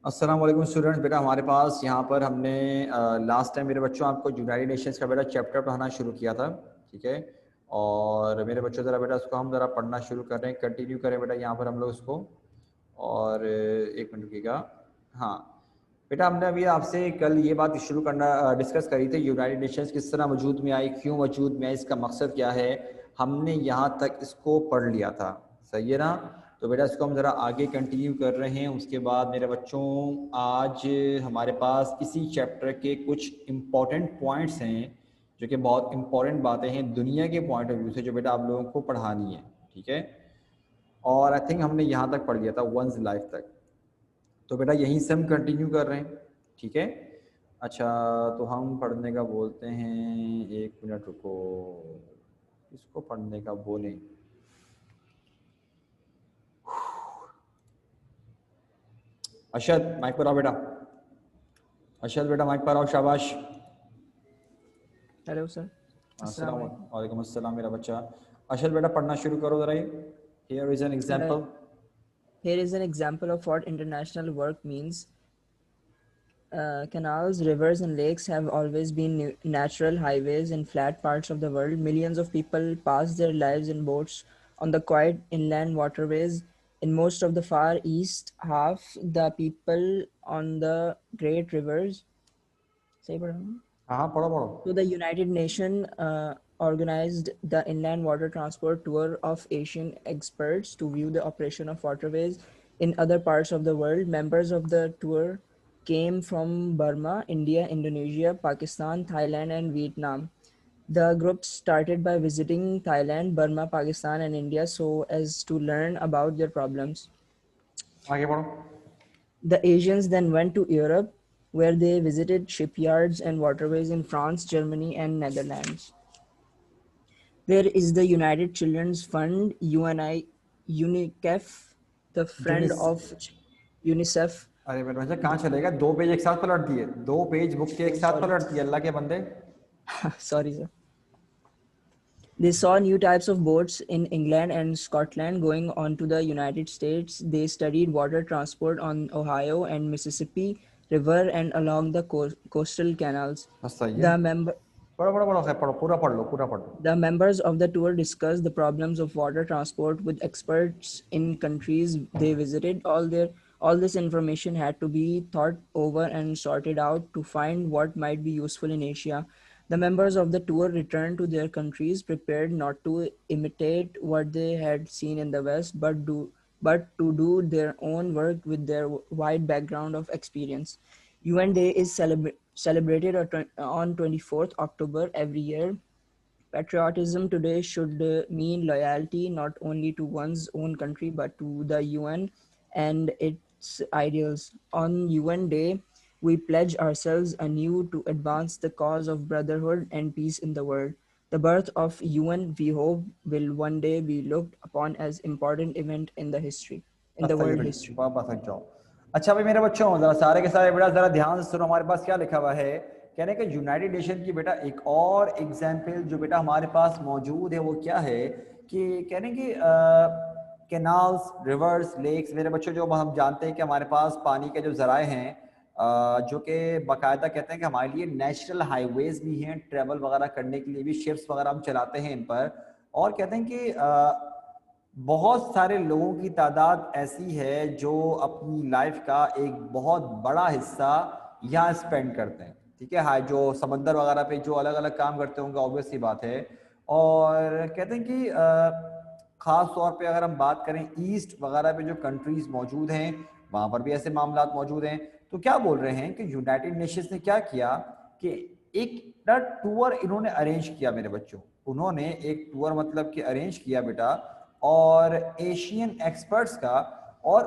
अस्सलाम वालेकुम स्टूडेंट्स। बेटा हमारे पास यहाँ पर हमने लास्ट टाइम मेरे बच्चों आपको यूनाइटेड नेशंस का बेटा चैप्टर पढ़ाना शुरू किया था, ठीक है। और मेरे बच्चों ज़रा बेटा उसको हम ज़रा पढ़ना शुरू कर रहे हैं, कंटिन्यू करें बेटा यहाँ पर हम लोग उसको। और एक मिनट रुकिएगा। हाँ बेटा, हमने अभी आपसे कल ये बात शुरू करना डिस्कस करी थी, यूनाइटेड नेशंस किस तरह वजूद में आई, क्यों वजूद में आई, इसका मकसद क्या है। हमने यहाँ तक इसको पढ़ लिया था, सही है ना। तो बेटा इसको हम ज़रा आगे कंटिन्यू कर रहे हैं। उसके बाद मेरे बच्चों आज हमारे पास इसी चैप्टर के कुछ इम्पॉर्टेंट पॉइंट्स हैं जो कि बहुत इम्पॉर्टेंट बातें हैं दुनिया के पॉइंट ऑफ व्यू से, जो बेटा आप लोगों को पढ़ानी है, ठीक है। और आई थिंक हमने यहाँ तक पढ़ लिया था वंस लाइफ तक, तो बेटा यहीं से हम कंटिन्यू कर रहे हैं, ठीक है। अच्छा, तो हम पढ़ने का बोलते हैं, एक मिनट रुको, इसको पढ़ने का बोलें। अशद माइक पर आओ बेटा, अशद बेटा माइक पर आओ, शाबाश। Hello sir. अस्सलाम वालेकुम। वालेकुम अस्सलाम मेरा बच्चा। अशद बेटा पढ़ना शुरू करो ज़रा। Here is an example. Here is an example of what international work means. Canals, rivers, and lakes have always been natural highways in flat parts of the world. Millions of people pass their lives in boats on the quiet inland waterways. In most of the Far East, half the people on the great rivers. Say, हाँ पढ़ो पढ़ो। So the United Nations organized the Inland Water Transport Tour of Asian experts to view the operation of waterways in other parts of the world. Members of the tour came from Burma, India, Indonesia, Pakistan, Thailand, and Vietnam. The group started by visiting Thailand, Burma, Pakistan, and India so as to learn about their problems. आगे पढ़ो। The Asians then went to Europe, where they visited shipyards and waterways in France, Germany, and Netherlands. There is the United Children's Fund, UNICEF, the friend of UNICEF. अरे मेरे बच्चा कहाँ चलेगा, 2 page एक साथ पलट दिए, 2 पेज बुक के एक Oh, साथ sorry. पलट दिए, अल्लाह के बंदे। Sorry, sir. They saw new types of boats in England and Scotland going on to the United States. They studied water transport on Ohio and Mississippi River and along the coastal canals. बस सही है, The member पढ़ो पढ़ो पढ़ो, पढ़ो पूरा पढ़ लो, पूरा पढ़ लो। The members of the tour discussed the problems of water transport with experts in countries they visited. All this information had to be thought over and sorted out to find what might be useful in Asia. The members of the tour returned to their countries prepared not to imitate what they had seen in the West, but to do their own work with their wide background of experience. UN Day is celebrated on 24th October every year. Patriotism today should mean loyalty not only to one's own country but to the UN and its ideals. On UN Day, we pledge ourselves anew to advance the cause of brotherhood and peace in the world. The birth of UN, we hope, will one day be looked upon as important event in the world history. वापस लग जाओ। अच्छा भाई मेरे बच्चों, जरा सारे के सारे बेटा जरा ध्यान से सुनो, हमारे पास क्या लिखा हुआ है। कहने का यूनाइटेड नेशन की बेटा एक और एग्जाम्पल जो बेटा हमारे पास मौजूद है वो क्या है कि कहने की कैनाल्स, रिवर्स, लेक्स। मेरे बच्चों जो हम जानते हैं कि हमारे पास पानी के जो जराए हैं जो कि बाकायदा कहते हैं कि हमारे लिए नेचुरल हाईवेज भी हैं, ट्रेवल वगैरह करने के लिए भी शिप्स वगैरह हम चलाते हैं इन पर। और कहते हैं कि बहुत सारे लोगों की तादाद ऐसी है जो अपनी लाइफ का एक बहुत बड़ा हिस्सा यहाँ स्पेंड करते हैं, ठीक है। हाँ, जो समंदर वगैरह पे जो अलग अलग काम करते होंगे, ऑब्वियस सी बात है। और कहते हैं कि ख़ास तौर पे अगर हम बात करें ईस्ट वगैरह पे जो कंट्रीज़ मौजूद हैं वहाँ पर भी ऐसे मामला मौजूद हैं। तो क्या बोल रहे हैं कि यूनाइटेड नेशंस ने क्या किया कि एक टूर इन्होंने अरेंज किया मेरे बच्चों। उन्होंने एक टूर मतलब कि अरेंज किया बेटा, और एशियन एक्सपर्ट्स का। और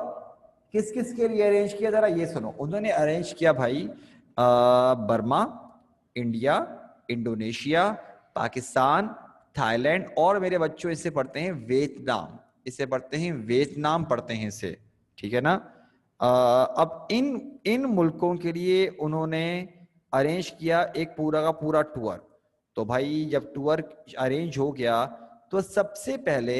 किस किस के लिए अरेंज किया, जरा ये सुनो। उन्होंने अरेंज किया भाई Burma, India, Indonesia, Pakistan, Thailand, और मेरे बच्चों इसे पढ़ते हैं वियतनाम, इसे पढ़ते हैं वियतनाम, पढ़ते हैं इसे, ठीक है ना। अब इन मुल्कों के लिए उन्होंने अरेंज किया एक पूरा का पूरा टूर। तो भाई जब टूर अरेंज हो गया तो सबसे पहले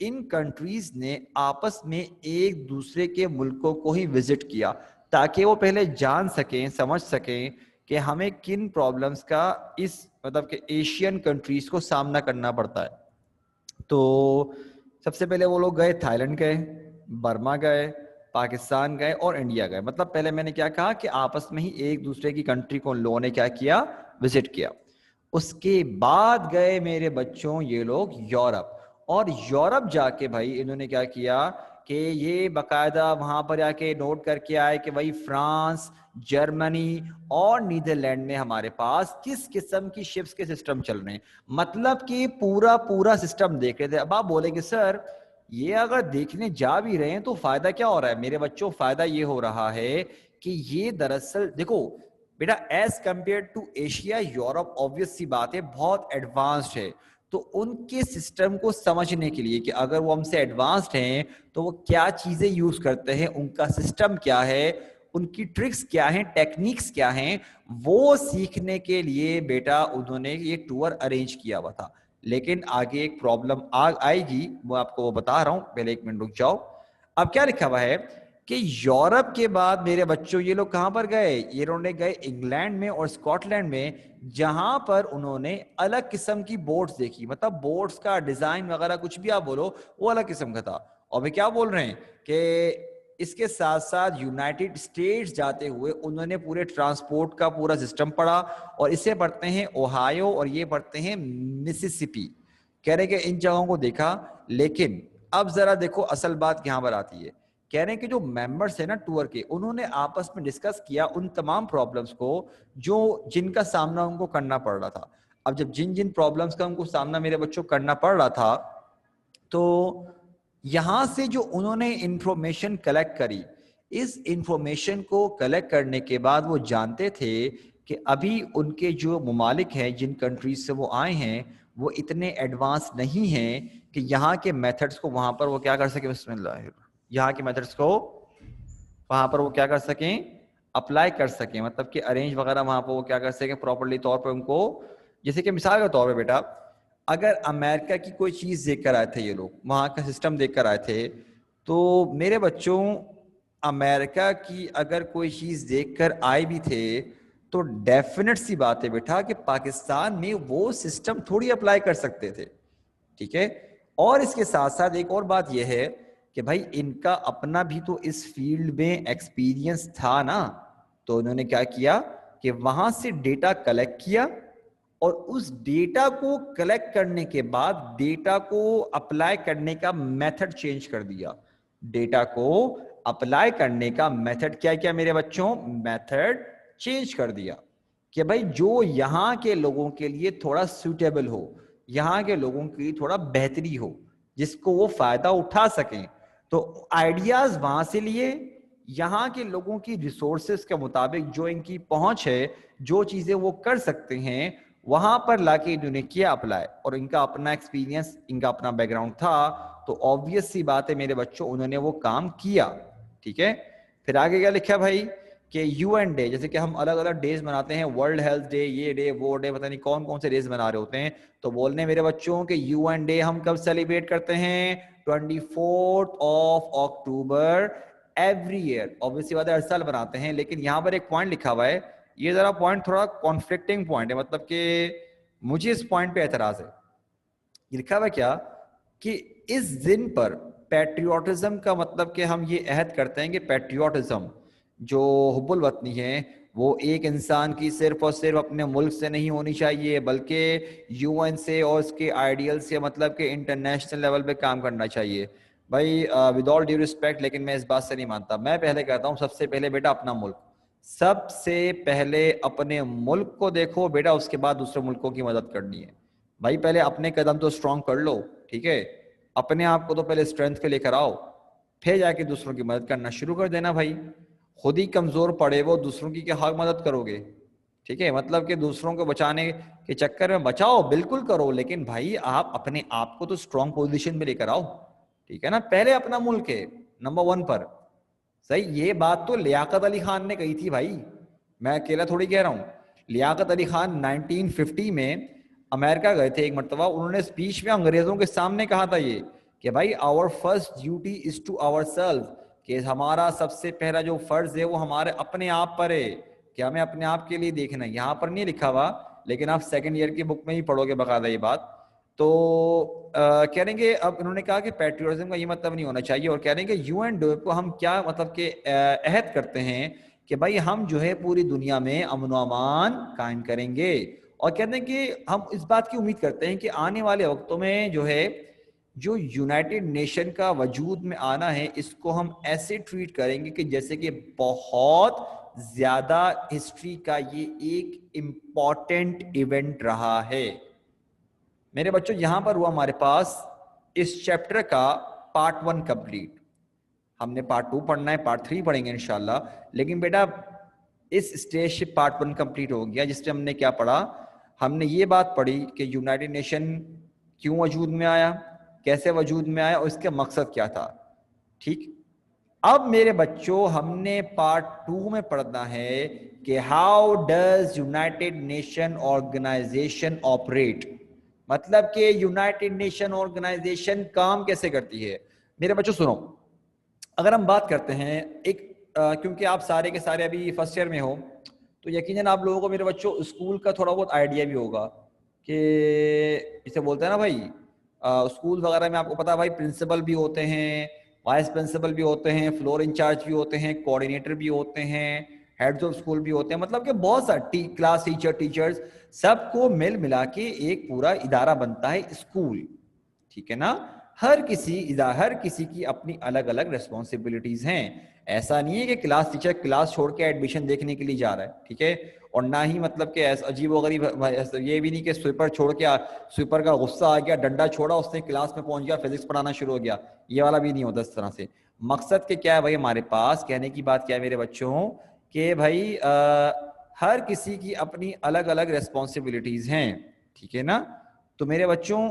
इन कंट्रीज ने आपस में एक दूसरे के मुल्कों को ही विजिट किया ताकि वो पहले जान सकें, समझ सकें कि हमें किन प्रॉब्लम्स का इस मतलब कि एशियन कंट्रीज को सामना करना पड़ता है। तो सबसे पहले वो लोग गए, थाईलैंड गए, बर्मा गए, पाकिस्तान गए और इंडिया गए। मतलब पहले मैंने क्या कहा कि आपस में ही एक दूसरे की कंट्री को लोगों ने क्या किया, विजिट किया। उसके बाद गए मेरे बच्चों ये लोग यूरोप, और यूरोप जाके भाई इन्होंने क्या किया कि ये बकायदा वहां पर जाके नोट करके आए कि भाई फ्रांस, जर्मनी और नीदरलैंड में हमारे पास किस किस्म की शिप्स के सिस्टम चल रहे हैं। मतलब कि पूरा पूरा सिस्टम देख रहे थे। अब आप बोलेंगे सर ये अगर देखने जा भी रहे हैं तो फायदा क्या हो रहा है? मेरे बच्चों, फायदा ये हो रहा है कि ये दरअसल देखो बेटा, as compared to Asia, Europe obvious सी बात है बहुत एडवांस्ड है। तो उनके सिस्टम को समझने के लिए कि अगर वो हमसे एडवांस्ड हैं तो वो क्या चीजें यूज करते हैं, उनका सिस्टम क्या है, उनकी ट्रिक्स क्या हैं, टेक्निक्स क्या हैं, वो सीखने के लिए बेटा उन्होंने ये टूर अरेंज किया हुआ था। लेकिन आगे एक प्रॉब्लम आएगी, वो आपको वो बता रहा हूं, पहले एक मिनट रुक जाओ। अब क्या लिखा हुआ है कि यूरोप के बाद मेरे बच्चों ये लोग कहां पर गए? ये लोग गए इंग्लैंड में और स्कॉटलैंड में, जहां पर उन्होंने अलग किस्म की बोट्स देखी। मतलब बोट्स का डिजाइन वगैरह कुछ भी आप बोलो वो अलग किस्म का था। और वे क्या बोल रहे हैं कि इसके साथ साथ यूनाइटेड स्टेट्स जाते हुए उन्होंने पूरे ट्रांसपोर्ट का पूरा सिस्टम पढ़ा, और इसे पढ़ते हैं ओहायो और ये पढ़ते हैं मिसिसिपी। कह रहे कि इन जगहों को देखा। लेकिन अब जरा देखो असल बात यहां पर आती है। कह रहे हैं कि जो मेंबर्स है ना टूर के, उन्होंने आपस में डिस्कस किया उन तमाम प्रॉब्लम्स को जो जिनका सामना उनको करना पड़ रहा था। अब जब जिन जिन प्रॉब्लम्स का उनको सामना मेरे बच्चों करना पड़ रहा था, तो यहां से जो उन्होंने इंफॉर्मेशन कलेक्ट करी, इस इंफॉर्मेशन को कलेक्ट करने के बाद वो जानते थे कि अभी उनके जो ममालिक हैं, जिन कंट्रीज से वो आए हैं, वो इतने एडवांस नहीं हैं कि यहाँ के मेथड्स को वहां पर वो क्या कर सके, बिस्मिल्लाह, यहाँ के मेथड्स को वहां पर वो क्या कर सकें, अप्लाई कर सकें। मतलब कि अरेंज वगैरह वहां पर वो क्या कर सकें प्रॉपरली तौर पर उनको। जैसे कि मिसाल के तौर पे बेटा, अगर अमेरिका की कोई चीज देख कर आए थे ये लोग, वहां का सिस्टम देख कर आए थे, तो मेरे बच्चों अमेरिका की अगर कोई चीज देख कर आए भी थे तो डेफिनेट सी बात है बेटा कि पाकिस्तान में वो सिस्टम थोड़ी अप्लाई कर सकते थे। ठीक है। और इसके साथ साथ एक और बात यह है कि भाई इनका अपना भी तो इस फील्ड में एक्सपीरियंस था ना। तो उन्होंने क्या किया कि वहां से डेटा कलेक्ट किया, और उस डेटा को कलेक्ट करने के बाद डेटा को अप्लाई करने का मेथड चेंज कर दिया। डेटा को अप्लाई करने का मेथड क्या किया मेरे बच्चों? मेथड चेंज कर दिया कि भाई जो यहां के लोगों के लिए थोड़ा सूटेबल हो, यहाँ के लोगों के लिए थोड़ा बेहतरी हो, जिसको वो फायदा उठा सकें। तो आइडियाज वहां से लिए, यहाँ के लोगों की रिसोर्सेस के मुताबिक जो इनकी पहुंच है, जो चीजें वो कर सकते हैं, वहां पर लाके इन्होंने किया अप्लाई। और इनका अपना एक्सपीरियंस, इनका अपना बैकग्राउंड था, तो ऑब्वियस सी बात है मेरे बच्चों उन्होंने वो काम किया। ठीक है। फिर आगे क्या लिखा भाई कि यूएन डे, जैसे कि हम अलग अलग डेज मनाते हैं, वर्ल्ड हेल्थ डे, ये डे, वो डे, पता नहीं कौन कौन से डेज मना रहे होते हैं। तो बोलने मेरे बच्चों के यूएन डे हम कब सेलिब्रेट करते हैं? 24 अक्टूबर एवरी ईयर। ऑब्वियसली बात है हर साल बनाते हैं, लेकिन यहाँ पर एक पॉइंट लिखा हुआ है, ये जरा पॉइंट थोड़ा कॉन्फ्लिक्टिंग पॉइंट है। मतलब कि मुझे इस पॉइंट पे एतराज है। ये लिखा हुआ क्या कि इस दिन पर पैट्रियोटिज्म का मतलब कि हम ये अहद करते हैं कि पैट्रियोटिज्म जो हुब्बुल वतनी है वो एक इंसान की सिर्फ और सिर्फ अपने मुल्क से नहीं होनी चाहिए, बल्कि यूएन से और उसके आइडियल से, मतलब कि इंटरनेशनल लेवल पे काम करना चाहिए। भाई विद ऑल ड्यू रिस्पेक्ट, लेकिन मैं इस बात से नहीं मानता। मैं पहले कहता हूँ सबसे पहले बेटा अपना मुल्क, सबसे पहले अपने मुल्क को देखो बेटा, उसके बाद दूसरे मुल्कों की मदद करनी है। भाई पहले अपने कदम तो स्ट्रांग कर लो। ठीक है। अपने आप को तो पहले स्ट्रेंथ पे लेकर आओ, फिर जाके दूसरों की मदद करना शुरू कर देना। भाई खुद ही कमजोर पड़े वो, दूसरों की क्या हक मदद करोगे? ठीक है। मतलब कि दूसरों को बचाने के चक्कर में बचाओ, बिल्कुल करो, लेकिन भाई आप अपने आप को तो स्ट्रांग पोजीशन में लेकर आओ। ठीक है ना। पहले अपना मुल्क है नंबर 1 पर। सही, ये बात तो लियाकत अली खान ने कही थी भाई, मैं अकेला थोड़ी कह रहा हूं। लियाकत अली खान 1950 में अमेरिका गए थे एक मरतबा, उन्होंने स्पीच में अंग्रेजों के सामने कहा था ये कि भाई our first duty is to our self, कि हमारा सबसे पहला जो फर्ज है वो हमारे अपने आप पर है कि हमें अपने आप के लिए देखना है। यहाँ पर नहीं लिखा हुआ, लेकिन आप सेकंड ईयर की बुक में ही पढ़ोगे बकायदा ये बात। तो कह रहे हैं अब इन्होंने कहा कि पैट्रियोटिज्म का ये मतलब नहीं होना चाहिए, और कह रहे हैं कि यू एंड को हम क्या मतलब के अहद करते हैं कि भाई हम जो है पूरी दुनिया में अमन व अमान कायम करेंगे, और कहते हैं कि हम इस बात की उम्मीद करते हैं कि आने वाले वक्तों में जो है जो यूनाइटेड नेशन का वजूद में आना है इसको हम ऐसे ट्रीट करेंगे कि जैसे कि बहुत ज्यादा हिस्ट्री का ये एक इंपॉर्टेंट इवेंट रहा है। मेरे बच्चों यहां पर हुआ हमारे पास इस चैप्टर का पार्ट 1 कंप्लीट। हमने पार्ट 2 पढ़ना है, पार्ट 3 पढ़ेंगे इंशाल्लाह, लेकिन बेटा इस स्टेज से पार्ट 1 कंप्लीट हो गया, जिसमें हमने क्या पढ़ा, हमने ये बात पढ़ी कि यूनाइटेड नेशन क्यों वजूद में आया, कैसे वजूद में आया और इसका मकसद क्या था। ठीक, अब मेरे बच्चों हमने पार्ट 2 में पढ़ना है कि how does united nation organization operate, मतलब कि यूनाइटेड नेशन ऑर्गेनाइजेशन काम कैसे करती है। मेरे बच्चों सुनो, अगर हम बात करते हैं एक क्योंकि आप सारे के सारे अभी फर्स्ट ईयर में हो, तो यकीनन आप लोगों को मेरे बच्चों स्कूल का थोड़ा बहुत आइडिया भी होगा कि इसे बोलते हैं ना भाई, स्कूल वगैरह में आपको पता है भाई प्रिंसिपल भी होते हैं, वाइस प्रिंसिपल भी होते हैं, फ्लोर इंचार्ज भी होते हैं, कोऑर्डिनेटर भी होते हैं, हेड्स ऑफ स्कूल भी होते हैं, मतलब कि बहुत सारे क्लास टीचर्स सबको मिल मिला के एक पूरा इदारा बनता है स्कूल। ठीक है ना, हर किसी की अपनी अलग अलग रिस्पॉन्सिबिलिटीज हैं। ऐसा नहीं है कि क्लास टीचर क्लास छोड़ के एडमिशन देखने के लिए जा रहा है, ठीक है, और ना ही मतलब कि ऐसा अजीब वगरीब ये भी नहीं कि स्वीपर छोड़ के स्वीपर का गुस्सा आ गया, डंडा छोड़ा, उसने क्लास में पहुंच गया, फिजिक्स पढ़ाना शुरू हो गया, ये वाला भी नहीं होता इस तरह से। मकसद के क्या है भाई, हमारे पास कहने की बात क्या है मेरे बच्चों कि भाई हर किसी की अपनी अलग अलग रिस्पॉन्सिबिलिटीज हैं, ठीक है ना। तो मेरे बच्चों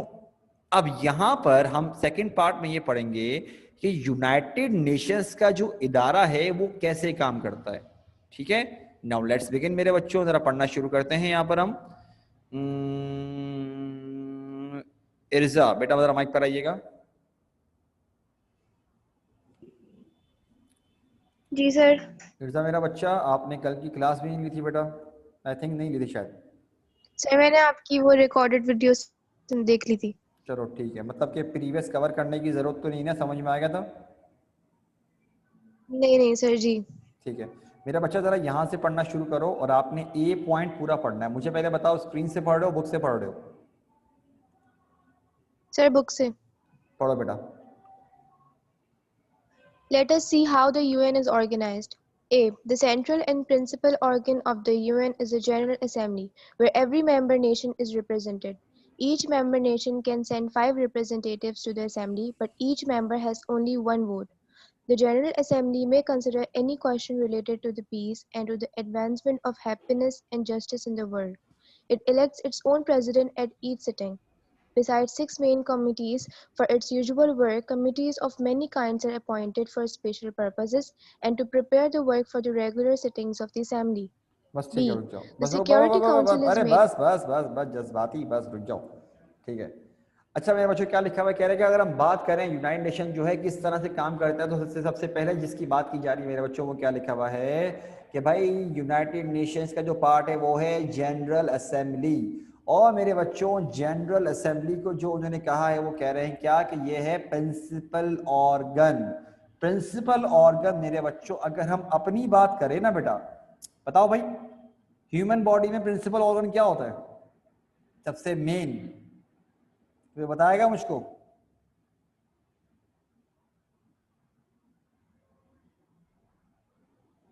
अब यहां पर हम सेकंड पार्ट में ये पढ़ेंगे कि यूनाइटेड नेशंस का जो इदारा है वो कैसे काम करता है। ठीक है, नाउ लेट्स बिगिन मेरे बच्चों, जरा पढ़ना शुरू करते हैं। यहां पर हम इर्जा बेटा जरा माइक पर आइएगा। जी सर। इर्जा मेरा बच्चा, आपने कल की क्लास भी नहीं ली थी बेटा, आई थिंक नहीं ली थी शायद। सर मैंने आपकी वो रिकॉर्डेड वीडियो देख ली थी। चलो ठीक है, मतलब कि प्रीवियस कवर करने की जरूरत तो नहीं ना, समझ में आ गया था। नहीं नहीं सर जी। ठीक है मेरा बच्चा, जरा यहाँ से पढ़ना शुरू करो और आपने ए पॉइंट पूरा पढ़ना है। मुझे पहले बताओ स्क्रीन से पढ़ रहे हो बुक से पढ़ रहे हो? सर बुक से। पढ़ो बेटा। Let us see how the UN is organized. A. The central and principal organ of the UN is the General Assembly, where every member nation is represented. Each member nation can send 5 representatives to the Assembly, but each member has only one vote. The General Assembly may consider any question related to the peace and to the advancement of happiness and justice in the world. It elects its own president at each sitting. Besides 6 main committees for its usual work, committees of many kinds are appointed for special purposes and to prepare the work for the regular sittings of the Assembly. बस ठीक है, B. रुक जाओ, The बस Security Council is अरे made. बस जज्बाती, बस रुक जाओ, ठीक है। अच्छा मेरे बच्चों क्या लिखा हुआ है, कह रहे हैं कि अगर हम बात करें यूनाइटेड नेशन जो है किस तरह से काम करता है, तो सबसे पहले जिसकी बात की जा रही है मेरे बच्चों, वो क्या लिखा हुआ है कि भाई यूनाइटेड नेशंस का जो पार्ट है वो है जनरल असेंबली। और मेरे बच्चों जनरल असेंबली को जो उन्होंने कहा है वो कह रहे हैं क्या कि ये है प्रिंसिपल ऑर्गन। प्रिंसिपल ऑर्गन मेरे बच्चों, अगर हम अपनी बात करें ना बेटा, बताओ भाई ह्यूमन बॉडी में प्रिंसिपल ऑर्गन क्या होता है सबसे मेन, तो बताएगा मुझको?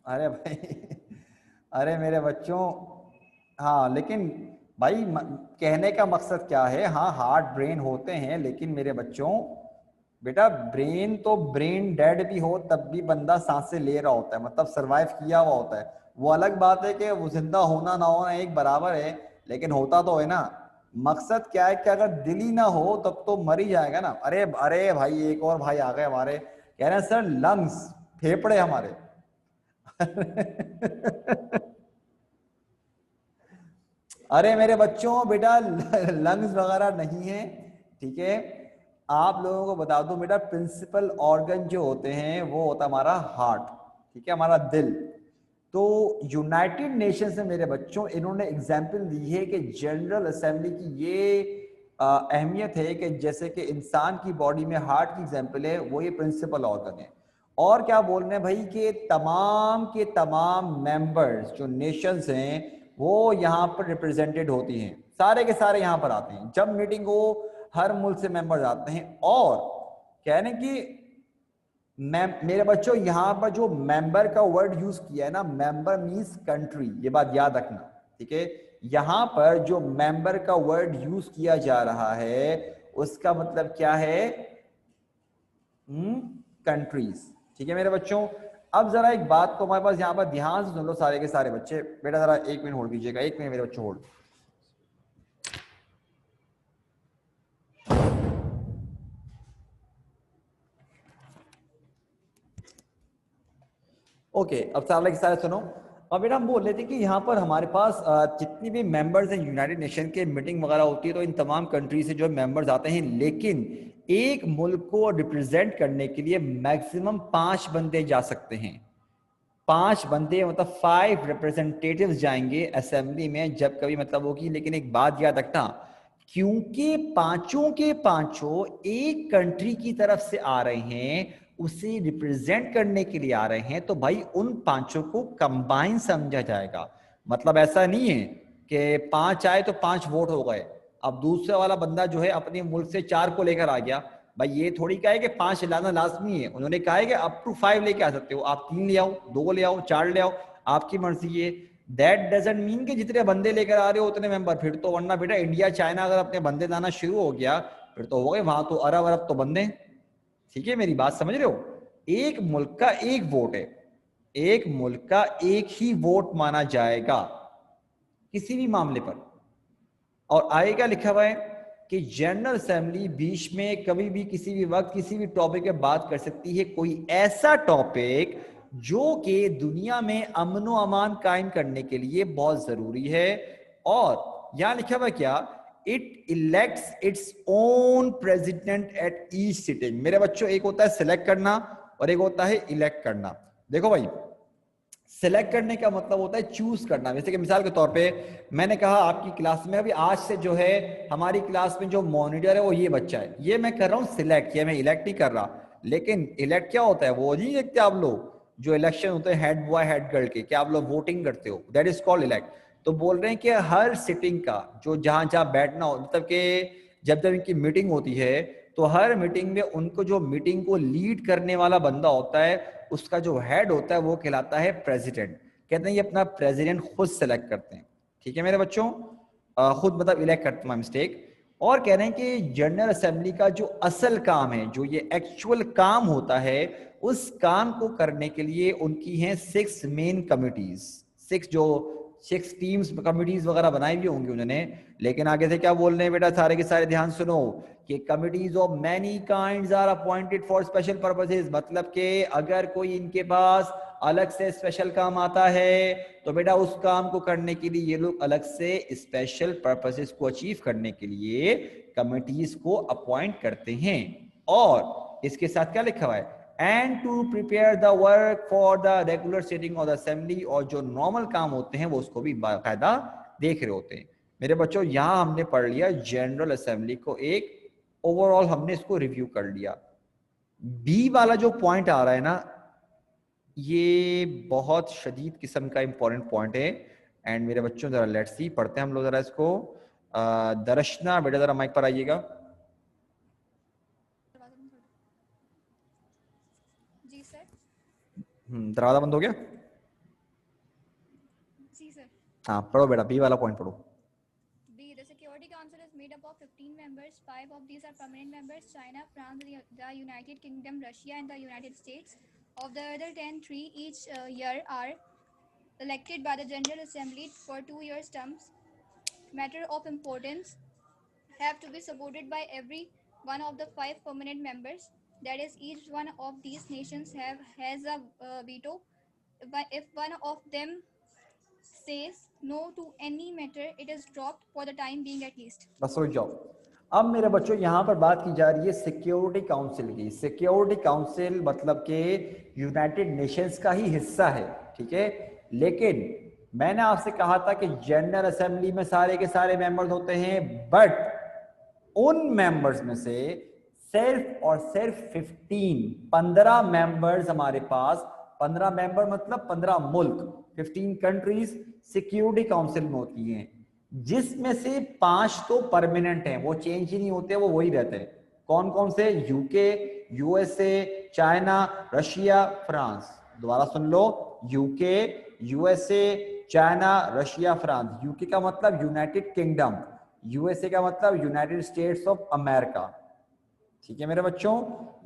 अरे भाई अरे मेरे बच्चों, हाँ लेकिन भाई कहने का मकसद क्या है, हाँ हार्ट ब्रेन होते हैं, लेकिन मेरे बच्चों बेटा ब्रेन तो ब्रेन डेड भी हो तब भी बंदा सांसें ले रहा होता है, मतलब सरवाइव किया हुआ होता है। वो अलग बात है कि वो जिंदा होना ना होना एक बराबर है, लेकिन होता तो है ना। मकसद क्या है कि अगर दिल ही ना हो तब तो मर ही जाएगा ना। अरे अरे भाई एक और भाई आ गए हमारे, कह रहे हैं सर लंग्स, फेफड़े हमारे अरे मेरे बच्चों बेटा लंग्स वगैरह नहीं है, ठीक है, आप लोगों को बता दूं बेटा, प्रिंसिपल ऑर्गन जो होते हैं वो होता है हमारा हार्ट, ठीक है, हमारा दिल। तो यूनाइटेड नेशंस में मेरे बच्चों इन्होंने एग्जाम्पल दी है कि जनरल असेंबली की ये अहमियत है कि जैसे कि इंसान की बॉडी में हार्ट की एग्जाम्पल है, वो ये प्रिंसिपल ऑर्गन है। और क्या बोल रहे हैं भाई कि तमाम के तमाम मेंबर्स जो नेशंस हैं वो यहाँ पर रिप्रेजेंटेड होती हैं, सारे के सारे यहाँ पर आते हैं जब मीटिंग हो, हर मुल्क से मेंबर्स आते हैं। और कह रहे हैं कि मेरे बच्चों यहाँ पर जो मेंबर का वर्ड यूज किया है ना, मेंबर मींस कंट्री, ये बात याद रखना, ठीक है। यहाँ पर जो मेंबर का वर्ड यूज किया जा रहा है उसका मतलब क्या है, कंट्रीज, ठीक है मेरे बच्चों। अब जरा एक बात को हमारे पास यहाँ पर ध्यान से सुन लो सारे के सारे बच्चे, बेटा जरा 1 मिनट होल्ड कीजिएगा, 1 मिनट मेरे बच्चों होल्ड। ओके, अब सारे के सारे सुनो। अब बेटा हम बोल रहे थे कि यहाँ पर हमारे पास जितनी भी मेंबर्स हैं यूनाइटेड नेशन के, मीटिंग वगैरह होती है तो इन तमाम कंट्री से जो मेंबर्स आते हैं, लेकिन एक मुल्क को रिप्रेजेंट करने के लिए मैक्सिमम 5 बंदे जा सकते हैं। 5 बंदे मतलब 5 रिप्रेजेंटेटिव्स जाएंगे असेंबली में जब कभी मतलब होगी। लेकिन एक बात याद रखना, क्योंकि पांचों के पांचों एक कंट्री की तरफ से आ रहे हैं, उसे रिप्रेजेंट करने के लिए आ रहे हैं, तो भाई उन पांचों को कंबाइन समझा जाएगा। मतलब ऐसा नहीं है कि 5 आए तो 5 वोट हो गए, अब दूसरा वाला बंदा जो है अपने मुल्क से 4 को लेकर आ गया, भाई ये थोड़ी कहा है कि 5 लाना लाजमी है। उन्होंने कहा है कि अप टू 5 लेके आ सकते हो, आप 3 ले आओ, 2 ले आओ, 4 ले आओ, आपकी मर्जी है। दैट डजंट मीन कि जितने बंदे लेकर आ रहे हो उतने मेंबर, फिर तो वरना बेटा इंडिया चाइना अगर अपने बंदे लाना शुरू हो गया फिर तो हो गए वहां तो अरब अरब तो बंदे, ठीक है, मेरी बात समझ रहे हो। एक मुल्क का एक वोट है, एक मुल्क का एक ही वोट माना जाएगा किसी भी मामले पर। और आएगा लिखा हुआ है कि जनरल असेंबली बीच में कभी भी किसी भी वक्त किसी भी टॉपिक पे बात कर सकती है, कोई ऐसा टॉपिक जो कि दुनिया में अमन व अमान कायम करने के लिए बहुत जरूरी है। और यहां लिखा हुआ क्या, it elects its own president at each sitting. मेरे बच्चों, एक होता है सिलेक्ट करना और एक होता है इलेक्ट करना। देखो भाई, सिलेक्ट करने का मतलब होता है चूज करना। जैसे कि मिसाल के तौर पे मैंने कहा आपकी क्लास में अभी आज से जो है हमारी क्लास में जो मॉनिटर है वो ये बच्चा है, ये मैं कर रहा हूँ सिलेक्ट, ये मैं इलेक्ट नहीं कर रहा। लेकिन इलेक्ट क्या होता है वो नहीं देखते आप लोग, जो इलेक्शन होते हैं हेड बॉय हेड गर्ल के, क्या आप लोग वोटिंग करते हो, दैट इज कॉल्ड इलेक्ट। तो बोल रहे हैं कि हर सिटिंग का जो जहां जहां बैठना हो, मतलब कि जब जब इनकी मीटिंग होती है तो हर मीटिंग में उनको जो मीटिंग को लीड करने वाला बंदा होता है, उसका जो हेड होता है वो कहलाता है प्रेसिडेंट। कहते हैं ये अपना प्रेसिडेंट खुद सेलेक्ट करते हैं, ठीक है मेरे बच्चों, खुद मतलब इलेक्ट करते हैं, मिस्टेक। और कह रहे हैं कि जनरल असेंबली का जो असल काम है, जो ये एक्चुअल काम होता है, उस काम को करने के लिए उनकी हैं 6 मेन कमिटीज, 6 टीम्स कमिटीज वगैरह बनाई भी होंगी उन्होंने। लेकिन आगे से क्या बोल रहे हैं बेटा, सारे के सारे ध्यान सुनो कि committees of many kinds are appointed for special purposes. मतलब कि अगर कोई इनके पास अलग से स्पेशल काम आता है तो बेटा उस काम को करने के लिए ये लोग अलग से स्पेशल पर्पसेस को अचीव करने के लिए कमिटीज को अपॉइंट करते हैं। और इसके साथ क्या लिखा हुआ है, and to prepare the work for the regular sitting of the assembly. और जो नॉर्मल काम होते हैं वो उसको भी बाकायदा देख रहे होते हैं। मेरे बच्चों, यहां हमने पढ़ लिया जनरल असेंबली को, एक ओवरऑल हमने इसको रिव्यू कर लिया। बी वाला जो पॉइंट आ रहा है ना, ये बहुत शदीद किस्म का इंपॉर्टेंट पॉइंट है। एंड मेरे बच्चों जरा लेट्स सी, पढ़ते हैं हम लोग जरा इसको। दर्शना बेटा जरा माइक पर आइएगा। जी सर। दरवाजा बंद हो गया? जी सर। हाँ पढ़ो बेटा, बी वाला पॉइंट पढ़ो। B. The Security Council is made up of 15 members. 5 of these are permanent members: China, France, the United Kingdom, Russia, and the United States. Of the other 10, 3 each year are elected by the General Assembly for 2-year terms. Matter of importance have to be supported by every one of the 5 permanent members. That is, each one of these nations has a veto. If one of them says no to any matter, it is dropped for the time being at least. बस रुक जाओ। अब मेरे बच्चों यहाँ पर बात की जा रही है सिक्योरिटी काउंसिल की। सिक्योरिटी काउंसिल मतलब कि यूनाइटेड नेशंस का ही हिस्सा है, ठीक है। लेकिन मैंने आपसे कहा था कि जनरल असेंबली में सारे के सारे मेंबर्स होते हैं, बट उन मेंबर्स में से सिर्फ और सिर्फ 15 मेंबर्स हमारे पास, 15 मेंबर मतलब 15 मुल्क, 15 कंट्रीज सिक्योरिटी काउंसिल में होती हैं, जिसमें से 5 तो परमानेंट हैं, वो चेंज ही नहीं होते, वो वही रहते हैं। कौन कौन से? UK, USA, China, Russia, France. दोबारा सुन लो, UK, USA, China, Russia, France. UK का मतलब यूनाइटेड किंगडम, यूएसए का मतलब यूनाइटेड स्टेट्स ऑफ अमेरिका। ठीक है मेरे बच्चों,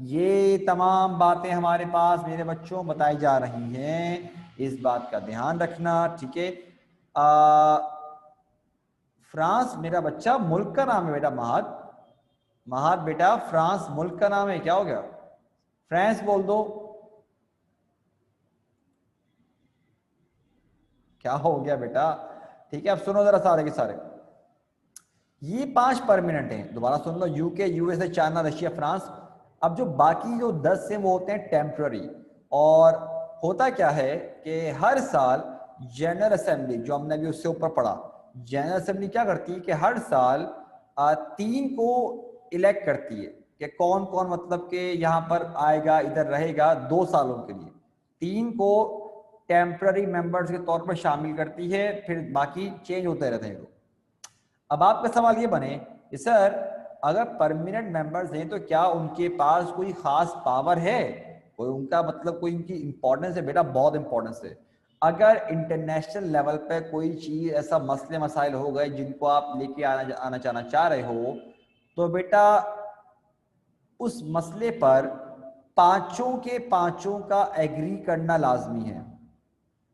ये तमाम बातें हमारे पास मेरे बच्चों बताई जा रही हैं, इस बात का ध्यान रखना, ठीक है। फ्रांस मेरा बच्चा मुल्क का नाम है बेटा, महाद, महाद बेटा फ्रांस मुल्क का नाम है। क्या हो गया? फ्रांस बोल दो। क्या हो गया बेटा? ठीक है, अब सुनो जरा सारे के सारे, ये 5 परमानेंट हैं। दोबारा सुन लो, UK, USA, China, Russia, France. अब जो बाकी जो 10 हैं वो होते हैं टेम्पररी। और होता क्या है कि हर साल जनरल असेंबली, जो हमने अभी उससे ऊपर पढ़ा, जनरल असेंबली क्या करती है कि हर साल 3 को इलेक्ट करती है कि कौन कौन मतलब कि यहाँ पर आएगा, इधर रहेगा 2 सालों के लिए। 3 को टेम्पररी मेंबर्स के तौर पर शामिल करती है, फिर बाकी चेंज होते रहते हैं। अब आपका सवाल ये बने कि सर अगर परमानेंट मेंबर्स हैं तो क्या उनके पास कोई खास पावर है, कोई उनका मतलब कोई उनकी इंपॉर्टेंस है? बेटा बहुत इंपॉर्टेंस है। अगर इंटरनेशनल लेवल पे कोई चीज ऐसा मसले मसाइल हो गए जिनको आप लेके आना जाना चाह रहे हो, तो बेटा उस मसले पर 5 के 5 का एग्री करना लाजमी है।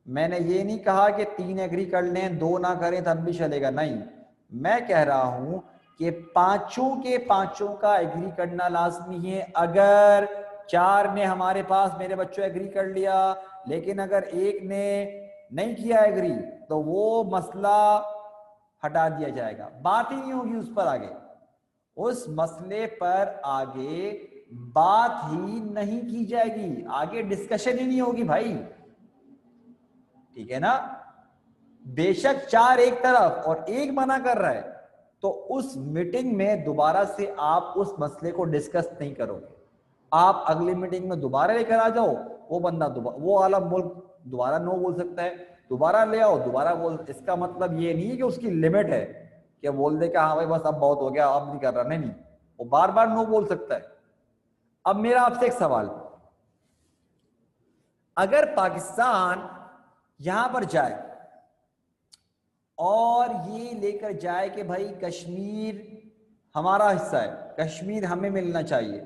मैंने ये नहीं कहा कि 3 एग्री कर लें 2 ना करें तब भी चलेगा, नहीं, मैं कह रहा हूं कि 5 के 5 का एग्री करना लाजमी है। अगर 4 ने हमारे पास मेरे बच्चों एग्री कर लिया, लेकिन अगर 1 ने नहीं किया एग्री, तो वो मसला हटा दिया जाएगा, बात ही नहीं होगी उस पर आगे, उस मसले पर आगे बात ही नहीं की जाएगी, आगे डिस्कशन ही नहीं होगी भाई, ठीक है ना। बेशक 4 एक तरफ और 1 मना कर रहा है, तो उस मीटिंग में दोबारा से आप उस मसले को डिस्कस नहीं करोगे। आप अगली मीटिंग में दोबारा लेकर आ जाओ, वो बंदा वो वाला मुल्क दोबारा नो बोल सकता है, दोबारा ले आओ दोबारा बोल। इसका मतलब ये नहीं है कि उसकी लिमिट है कि बोल दे कि हाँ भाई बस अब बहुत हो गया, अब नहीं कर रहा, नहीं, वो बार बार नो बोल सकता है। अब मेरा आपसे एक सवाल, अगर पाकिस्तान यहां पर जाए और ये लेकर जाए कि भाई कश्मीर हमारा हिस्सा है, कश्मीर हमें मिलना चाहिए,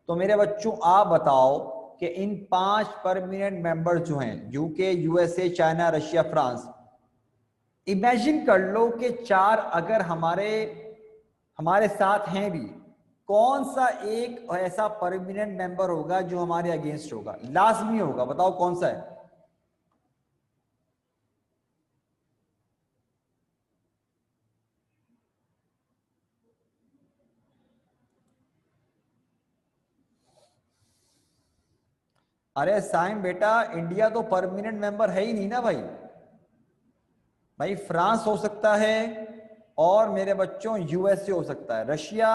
तो मेरे बच्चों आप बताओ कि इन 5 परमानेंट मेंबर्स जो हैं, UK, USA, China, Russia, France, imagine कर लो कि 4 अगर हमारे साथ हैं भी, कौन सा एक ऐसा परमानेंट मेंबर होगा जो हमारे अगेंस्ट होगा? लाजमी होगा, बताओ कौन सा है? अरे साइम बेटा, इंडिया तो परमानेंट मेंबर है ही नहीं ना भाई। भाई फ्रांस हो सकता है और मेरे बच्चों यूएसए हो सकता है, रशिया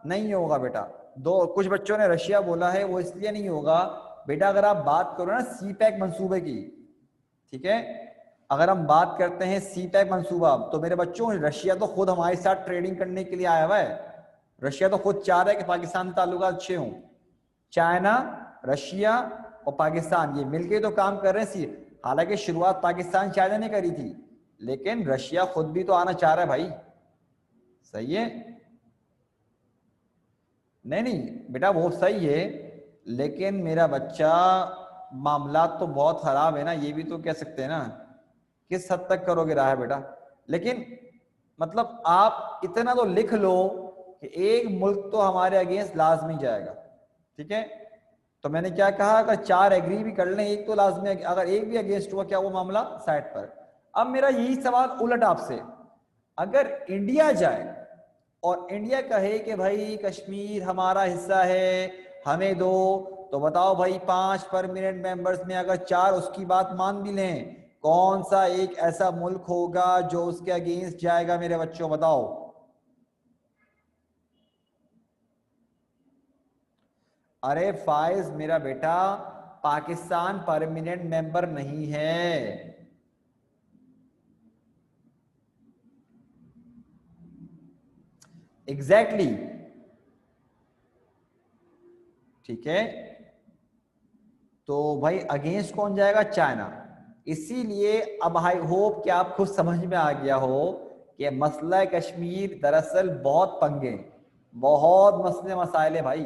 नहीं होगा बेटा। कुछ बच्चों ने रशिया बोला है, वो इसलिए नहीं होगा बेटा, अगर आप बात करो ना सी पैक मंसूबे की, ठीक है, अगर हम बात करते हैं सी पैक मंसूबा, तो मेरे बच्चों रशिया तो खुद हमारे साथ ट्रेडिंग करने के लिए आया हुआ है। रशिया तो खुद चाह रहा है कि पाकिस्तान ताल्लुकात अच्छे हों। चाइना, रशिया और पाकिस्तान ये मिलके तो काम कर रहे हैं। हालांकि शुरुआत पाकिस्तान चाइना ने करी थी, लेकिन रशिया खुद भी तो आना चाह रहा है भाई, सही है? नहीं बेटा वो सही है, लेकिन मेरा बच्चा मामला तो बहुत खराब है ना, ये भी तो कह सकते हैं ना। किस हद तक करोगे रहा है बेटा? लेकिन मतलब आप इतना तो लिख लो कि एक मुल्क तो हमारे अगेंस्ट लाजमी जाएगा, ठीक है। तो मैंने क्या कहा, अगर 4 एग्री भी कर लें, एक तो लाजमी, अगर एक भी अगेंस्ट हुआ क्या वो मामला साइड पर। अब मेरा यही सवाल उलट आपसे, अगर इंडिया जाए और इंडिया कहे कि भाई कश्मीर हमारा हिस्सा है, हमें दो, तो बताओ भाई 5 परमानेंट मेंबर्स में अगर 4 उसकी बात मान भी लें, कौन सा एक ऐसा मुल्क होगा जो उसके अगेंस्ट जाएगा मेरे बच्चों, बताओ। अरे फाइज मेरा बेटा, पाकिस्तान परमानेंट मेंबर नहीं है। एग्जैक्टली ठीक है, तो भाई अगेंस्ट कौन जाएगा? चाइना। इसीलिए अब आई होप कि आप खुद समझ में आ गया हो कि मसला कश्मीर दरअसल बहुत पंगे, बहुत मसले मसाइल है भाई,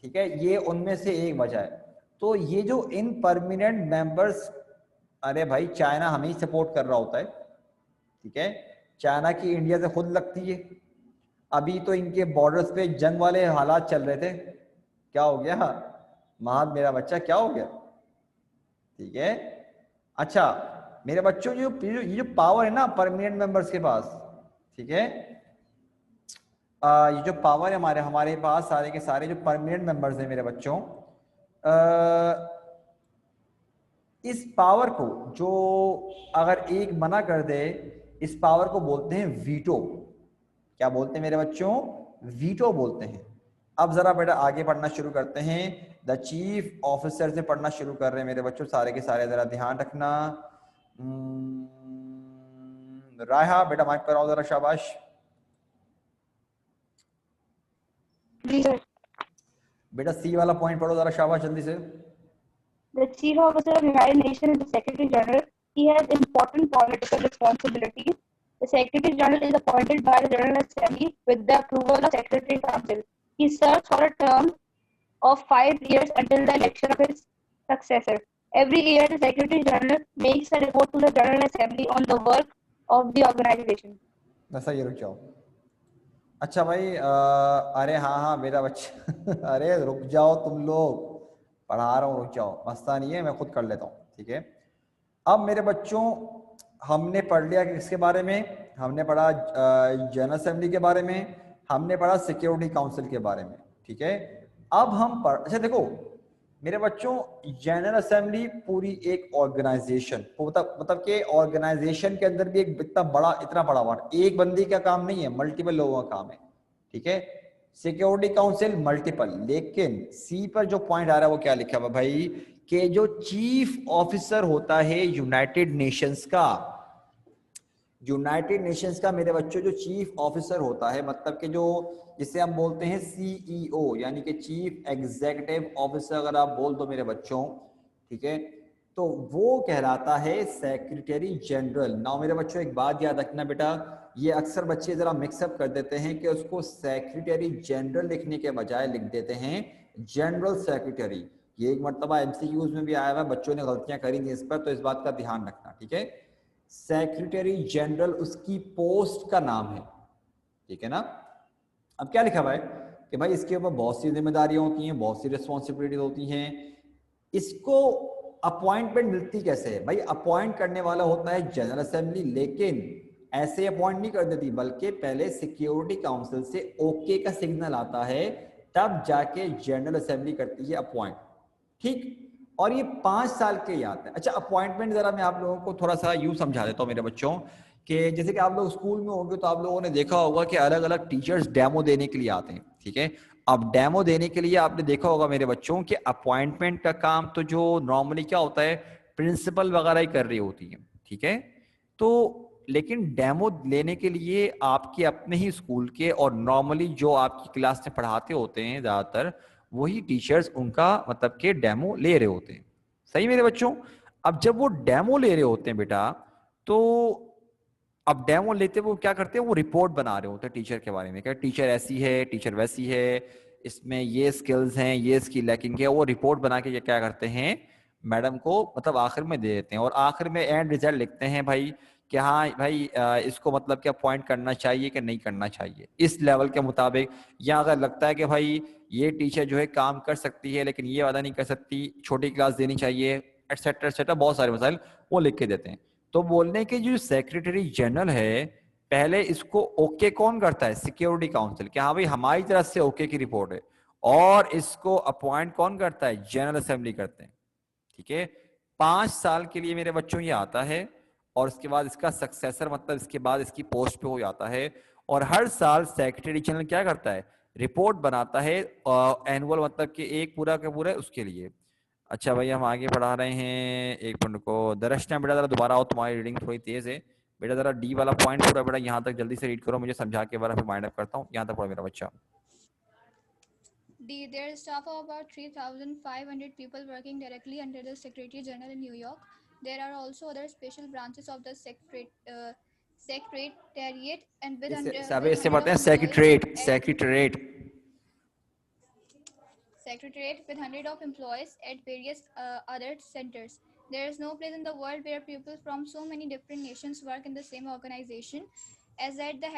ठीक है, ये उनमें से एक वजह है। तो ये जो इन परमानेंट मेंबर्स, अरे भाई चाइना हमें ही सपोर्ट कर रहा होता है, ठीक है, चाइना की इंडिया से खुद लगती है। अभी तो इनके बॉर्डर्स पे जंग वाले हालात चल रहे थे, क्या हो गया महाद मेरा बच्चा, क्या हो गया? ठीक है, अच्छा मेरे बच्चों, ये जो पावर है ना परमानेंट मेंबर्स के पास, ठीक है, ये जो पावर है हमारे हमारे पास, सारे के सारे जो परमानेंट मेंबर्स हैं मेरे बच्चों, इस पावर को जो अगर एक मना कर दे, इस पावर को बोलते हैं वीटो। क्या बोलते हैं मेरे बच्चों? वीटो बोलते हैं। अब जरा बेटा आगे पढ़ना शुरू करते हैं, द चीफ ऑफिसर से पढ़ना शुरू कर रहे हैं मेरे बच्चों, सारे के सारे जरा ध्यान रखना। रायहा बेटा माइक पर आओ जरा, शाबाश। जी सर। बेटा सी वाला पॉइंट पढ़ो जरा, शाबाश जल्दी से। The Chief Officer of United Nations is the Secretary General. He has important political responsibilities. The Secretary General is appointed by the General Assembly with the approval of Secretary Council. He serves for a term of 5 years until the election of his successor. Every year, the Secretary General makes a report to the General Assembly on the work of the organization. ऐसा ये रुक जाओ। अच्छा भाई, अरे हाँ हाँ मेरा बच्चा अरे रुक जाओ तुम लोग, पढ़ा रहा हूँ, रुक जाओ, मसला नहीं है, मैं खुद कर लेता हूँ, ठीक है। अब मेरे बच्चों हमने पढ़ लिया कि किसके बारे में, हमने पढ़ा जनरल असेंबली के बारे में, हमने पढ़ा सिक्योरिटी काउंसिल के बारे में, ठीक है। अब हम अच्छा देखो मेरे बच्चों, जनरल असेंबली पूरी एक ऑर्गेनाइजेशन, मतलब कि ऑर्गेनाइजेशन के अंदर भी एक इतना बड़ा वार्ड, एक बंदी का काम नहीं है, मल्टीपल लोगों का काम है, ठीक है। सिक्योरिटी काउंसिल मल्टीपल, लेकिन सी पर जो पॉइंट आ रहा है वो क्या लिखा हुआ भाई, कि जो चीफ ऑफिसर होता है यूनाइटेड नेशंस का, यूनाइटेड नेशंस का मेरे बच्चों जो चीफ ऑफिसर होता है, मतलब कि जो जिसे हम बोलते हैं सीईओ, यानी कि चीफ एग्जीक्यूटिव ऑफिसर अगर आप बोल दो मेरे बच्चों, ठीक है, तो वो कहलाता है सेक्रेटरी जनरल। नाउ मेरे बच्चों एक बात याद रखना बेटा, ये अक्सर बच्चे जरा मिक्सअप कर देते हैं कि उसको सेक्रेटरी जनरल लिखने के बजाय लिख देते हैं जनरल सेक्रेटरी। ये एक मरतबा एमसीक्यूज में भी आया हुआ, बच्चों ने गलतियां करी थी इस पर, तो इस बात का ध्यान रखना, ठीक है। सेक्रेटरी जनरल उसकी पोस्ट का नाम है, ठीक है ना। अब क्या लिखा हुआ है कि भाई इसके ऊपर बहुत सी जिम्मेदारियां होती हैं, बहुत सी रिस्पॉन्सिबिलिटीज होती हैं। इसको अपॉइंटमेंट मिलती कैसे है भाई? अपॉइंट करने वाला होता है जनरल असेंबली, लेकिन ऐसे अपॉइंट नहीं कर देती, बल्कि पहले सिक्योरिटी काउंसिल से ओके का सिग्नल आता है, तब जाके जनरल असेंबली करती है अपॉइंट, ठीक। और ये 5 साल के ही आते हैं। अच्छा अपॉइंटमेंट जरा मैं आप लोगों को थोड़ा सा यूं समझा देता हूँ मेरे बच्चों, कि जैसे कि आप लोग स्कूल में होंगे तो आप लोगों ने देखा होगा कि अलग अलग टीचर्स डेमो देने के लिए आते हैं, ठीक है। अब डेमो देने के लिए आपने देखा होगा मेरे बच्चों कि अपॉइंटमेंट का काम तो जो नॉर्मली क्या होता है, प्रिंसिपल वगैरह ही कर रही होती है, ठीक है। तो लेकिन डेमो लेने के लिए आपके अपने ही स्कूल के और नॉर्मली जो आपकी क्लास में पढ़ाते होते हैं ज्यादातर वही टीचर्स उनका मतलब के डेमो ले रहे होते हैं, सही मेरे बच्चों। अब जब वो डेमो ले रहे होते हैं बेटा, तो अब डेमो लेते वो क्या करते हैं, वो रिपोर्ट बना रहे होते हैं टीचर के बारे में, क्या टीचर ऐसी है, टीचर वैसी है, इसमें ये स्किल्स हैं, ये स्किल लैकिंग है। वो रिपोर्ट बना के क्या करते हैं, मैडम को मतलब आखिर में दे देते हैं, और आखिर में एंड रिजल्ट लिखते हैं भाई कि हाँ भाई इसको मतलब कि अपॉइंट करना चाहिए कि नहीं करना चाहिए इस लेवल के मुताबिक। या अगर लगता है कि भाई ये टीचर जो है काम कर सकती है लेकिन ये वादा नहीं कर सकती, छोटी क्लास देनी चाहिए, एटसेट्रा एटसेट्रा, बहुत सारे मसाइल वो लिख के देते हैं। तो बोलने के जो सेक्रेटरी जनरल है पहले इसको ओके कौन करता है? सिक्योरिटी काउंसिल, कि हाँ भाई हमारी तरफ से ओके की रिपोर्ट है, और इसको अपॉइंट कौन करता है? जनरल असेंबली करते हैं, ठीक है। 5 साल के लिए मेरे बच्चों ये आता है, और उसके बाद इसका सक्सेसर मतलब इसके बाद इसकी पोस्ट पे हो जाता है, और हर साल सेक्रेटरी जनरल क्या करता है? रिपोर्ट बनाता है, एनुअल मतलब कि एक पूरा का पूरा उसके लिए। अच्छा भाई हम आगे बढ़ा रहे हैं, एक मिनट को दर्शना बेटा जरा दोबारा आओ, तुम्हारी रीडिंग थोड़ी तेज है बेटा, जरा डी वाला पॉइंट पूरा बेटा यहाँ तक जल्दी से रीड करो, मुझे समझा के बार फिर माइंड अप करता हूँ, यहाँ तक पढ़ो मेरा बच्चा। There is staff of about 3,500 people working directly under the Secretary General in New York. There are also other special branches of the Secretariat and with इससे पढ़ते हैं hundred Secretariat with hundred of employees at various other centers. There is no place in the world where people from so many different nations work in the same organization. As at the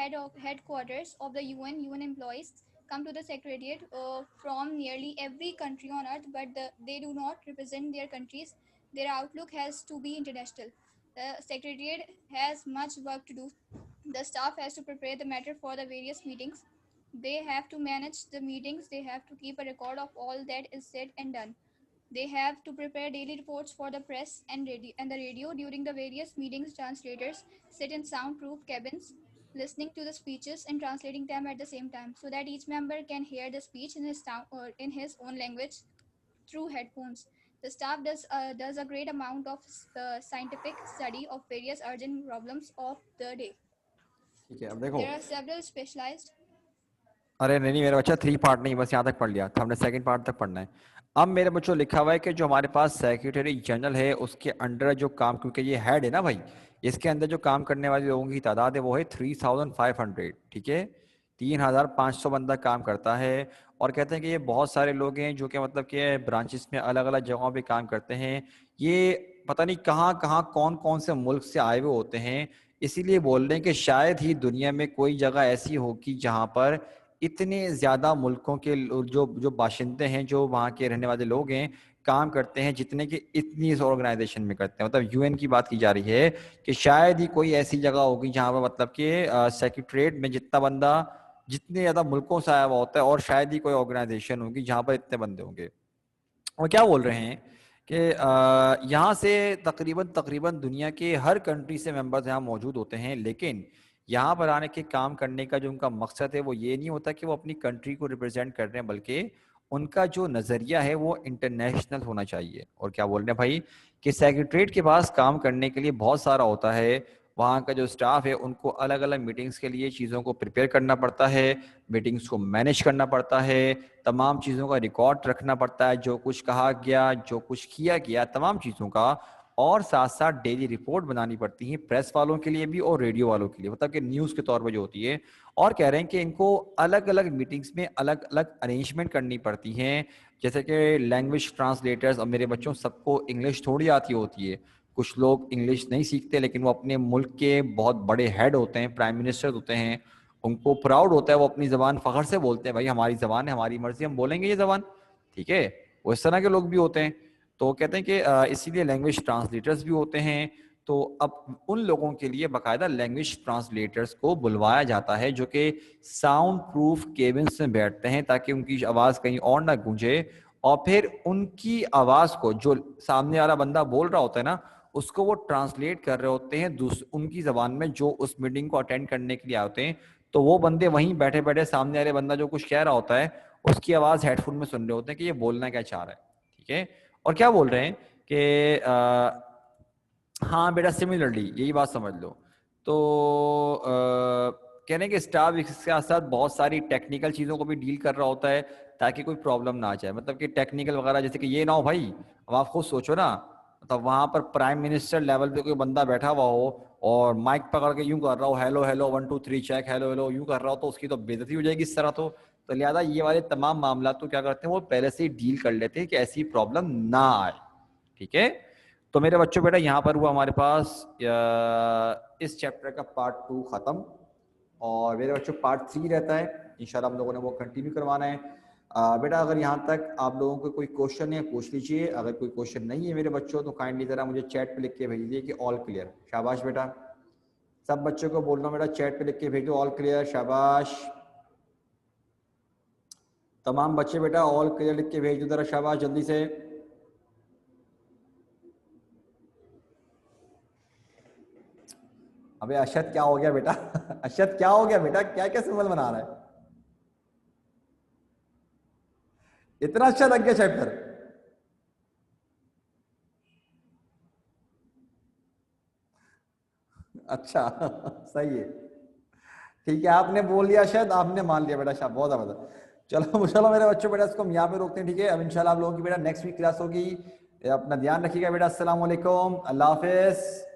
headquarters of the UN employees come to the Secretariat from nearly every country on earth, but they do not represent their countries. Their outlook has to be international. The Secretariat has much work to do. The staff has to prepare the matter for the various meetings. They have to manage the meetings. They have to keep a record of all that is said and done. They have to prepare daily reports for the press and the radio during the various meetings. Translators sit in soundproof cabins, listening to the speeches and translating them at the same time, so that each member can hear the speech in his town or in his own language through headphones. The staff does a great amount of scientific study of various urgent problems of the day. ठीक है, अब देखो There are several specialized. अरे नहीं मेरा बच्चा 3 part नहीं, बस यहाँ तक पढ़ लिया था हमने, सेकंड पार्ट तक पढ़ना है। अब मेरे बच्चों लिखा हुआ है कि जो हमारे पास सेक्रेटरी जनरल है उसके अंडर जो काम, क्योंकि ये हेड है ना भाई, इसके अंदर जो काम करने वाले लोगों की तादाद है वो है 3500, ठीक है। 3500 बंदा काम करता है, और कहते हैं कि ये बहुत सारे लोग हैं जो कि मतलब कि ब्रांचेस में अलग अलग जगहों पे काम करते हैं। ये पता नहीं कहाँ कहाँ कौन कौन से मुल्क से आए हुए होते हैं, इसीलिए बोल रहे हैं कि शायद ही दुनिया में कोई जगह ऐसी होगी जहाँ पर इतने ज्यादा मुल्कों के जो जो बाशिंदे हैं, जो वहाँ के रहने वाले लोग हैं, काम करते हैं, जितने कि इतनी इस ऑर्गेनाइजेशन में करते हैं। मतलब यूएन की बात की जा रही है कि शायद ही कोई ऐसी जगह होगी जहाँ पर मतलब कि सेक्रेटरीट में जितना बंदा, जितने ज्यादा मुल्कों से आया हुआ होता है, और शायद ही कोई ऑर्गेनाइजेशन होगी जहाँ पर इतने बंदे होंगे। और क्या बोल रहे हैं कि यहाँ से तकरीबन दुनिया के हर कंट्री से मेंबर्स यहाँ मौजूद होते हैं, लेकिन यहाँ पर आने के काम करने का जो उनका मकसद है वो ये नहीं होता कि वो अपनी कंट्री को रिप्रेजेंट कर रहे हैं, बल्कि उनका जो नज़रिया है वो इंटरनेशनल होना चाहिए। और क्या बोल रहे हैं भाई कि सेक्रेटरीट के पास काम करने के लिए बहुत सारा होता है, वहाँ का जो स्टाफ है उनको अलग अलग मीटिंग्स के लिए चीज़ों को प्रिपेयर करना पड़ता है, मीटिंग्स को मैनेज करना पड़ता है, तमाम चीज़ों का रिकॉर्ड रखना पड़ता है, जो कुछ कहा गया, जो कुछ किया गया, तमाम चीज़ों का, और साथ साथ डेली रिपोर्ट बनानी पड़ती है प्रेस वालों के लिए भी और रेडियो वालों के लिए, मतलब कि न्यूज़ के तौर पर जो होती है। और कह रहे हैं कि इनको अलग अलग मीटिंग्स में अलग अलग अरेंजमेंट करनी पड़ती हैं, जैसे कि लैंग्वेज ट्रांसलेटर्स। और मेरे बच्चों सबको इंग्लिश थोड़ी आती होती है, कुछ लोग इंग्लिश नहीं सीखते, लेकिन वो अपने मुल्क के बहुत बड़े हेड होते हैं, प्राइम मिनिस्टर होते हैं, उनको प्राउड होता है, वो अपनी ज़बान फ़ख्र से बोलते हैं, भाई हमारी ज़बान है, हमारी मर्जी, हम बोलेंगे ये ज़बान, ठीक है। वो इस तरह के लोग भी होते हैं। तो कहते हैं कि इसीलिए लैंग्वेज ट्रांसलेटर्स भी होते हैं। तो अब उन लोगों के लिए बाकायदा लैंग्वेज ट्रांसलेटर्स को बुलवाया जाता है, जो कि साउंड प्रूफ केबिन्स में बैठते हैं ताकि उनकी आवाज़ कहीं और ना गूंजे, और फिर उनकी आवाज़ को जो सामने वाला बंदा बोल रहा होता है ना, उसको वो ट्रांसलेट कर रहे होते हैं उनकी ज़बान में, जो उस मीटिंग को अटेंड करने के लिए आते हैं। तो वो बंदे वहीं बैठे बैठे सामने वाले बंदा जो कुछ कह रहा होता है उसकी आवाज़ हेडफोन में सुन रहे होते हैं कि ये बोलना क्या चाह रहा है, ठीक है। और क्या बोल रहे हैं कि हाँ बेटा सिमिलरली यही बात समझ लो। तो कहने के स्टाफ इसके साथ साथ बहुत सारी टेक्निकल चीज़ों को भी डील कर रहा होता है ताकि कोई प्रॉब्लम ना आ जाए, मतलब कि टेक्निकल वगैरह, जैसे कि ये ना हो भाई, अब आप खुद सोचो ना, मतलब वहाँ पर प्राइम मिनिस्टर लेवल पे कोई बंदा बैठा हुआ हो और माइक पकड़ के यूं कर रहा हो, hello hello 1 2 3 check, hello hello यूं कर रहा हो, तो उसकी तो बेइज्जती हो जाएगी इस तरह। तो लिहाजा ये वाले तमाम मामला तो क्या करते हैं, वो पहले से ही डील कर लेते हैं कि ऐसी प्रॉब्लम ना आए, ठीक है। तो मेरे बच्चों बेटा यहाँ पर हुआ हमारे पास इस चैप्टर का पार्ट 2 ख़त्म, और मेरे बच्चों पार्ट 3 रहता है, इंशाल्लाह हम लोगों ने वो कंटिन्यू करवाना है। बेटा अगर यहाँ तक आप लोगों को कोई क्वेश्चन है पूछ लीजिए, अगर कोई क्वेश्चन नहीं है मेरे बच्चों तो काइंडली ज़रा मुझे चैट पे लिख के भेज दीजिए कि ऑल क्लियर। शाबाश बेटा। सब बच्चों को बोल रहा हूँ बेटा, चैट पे लिख के भेजो ऑल क्लियर, शाबाश। तमाम बच्चे बेटा ऑल क्लियर लिख के भेज दो जरा, शाबाश जल्दी से। अबे अशद क्या हो गया बेटा? अशद क्या हो गया बेटा, क्या क्या सिंबल बना रहा है? इतना अच्छा लग गया चैप्टर? अच्छा सही है, ठीक है, आपने बोल दिया शायद, आपने मान लिया बेटा, शायद बहुत ज़बरदस्त। चलो चलो मेरे बच्चों, बेटा इसको हम यहाँ पे रोकते हैं, ठीक है। अब इंशाल्लाह आप लोगों की बेटा नेक्स्ट वीक क्लास होगी, अपना ध्यान रखिएगा बेटा। अस्सलाम वालेकुम, अल्लाह हाफिज़।